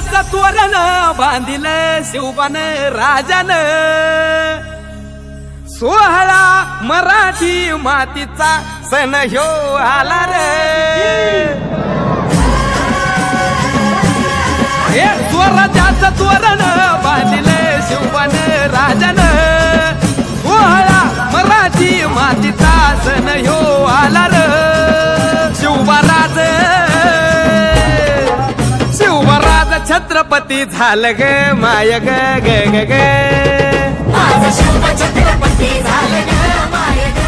स्वराज्याचं तोरण बांधिलं शिवबान राजान 16 मराठी मातीचा सण ह्यो आला रे। हे स्वराज्याचं तोरण बांधिलं शिवबान राजान 16 मराठी मातीचा सण ह्यो आला रे। शिवबराज छत्रपती झालं ग माय ग ग ग ग माझा शिव छत्रपती झालं ग माय ग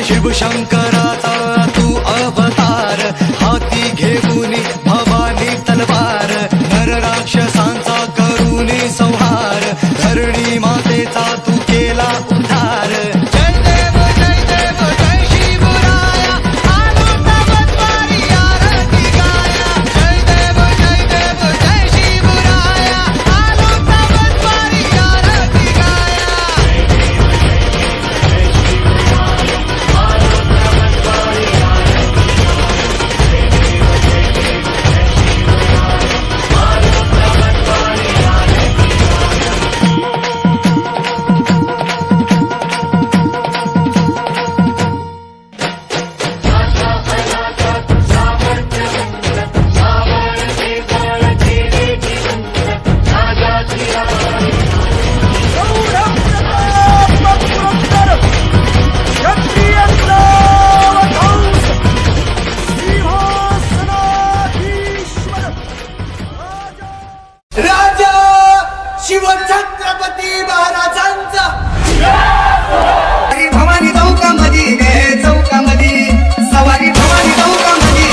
शिवशंकराचा तू अवतार हाती घेऊन भवानी तलवार नर राक्षसांचा करूनी संहार धरणी मातेचा तू केला उद्धार। जय देव जय शिवराया आलो तवद्वारी आरती गाया। जय देव जय शिवराया आलो तवद्वारी आरती गाया। शिवछत्रपती महाराजांचा भवानी चौकामध्ये चौकामध्ये सवारी भवानी चौकामध्ये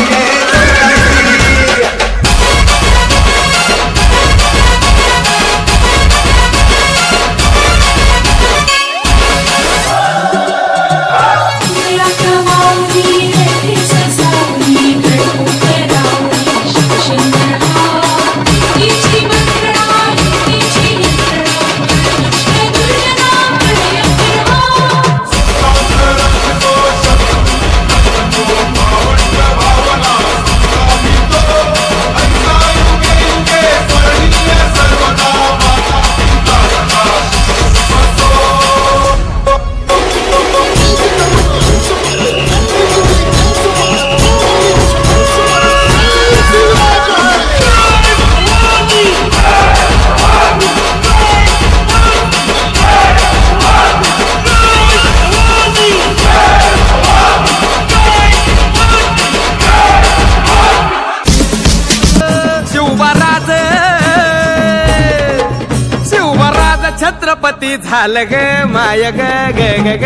छत्रपती झालं ग माय ग ग ग ग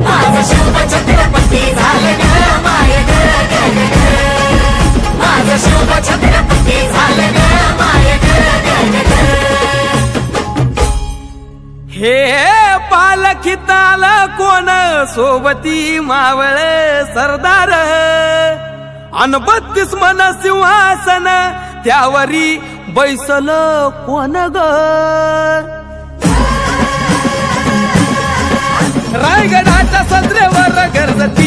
माझा शिव छत्रपती झालं ग माय ग ग ग माझा शिव छत्रपती झालं ग माय ग ग ग। हे पालखीताल कोण सोबती मावळ सरदार अन 32 मन सिंहासन त्यावरी बैसल कोण ग। रायगडाच्या सत्रेवर गरजती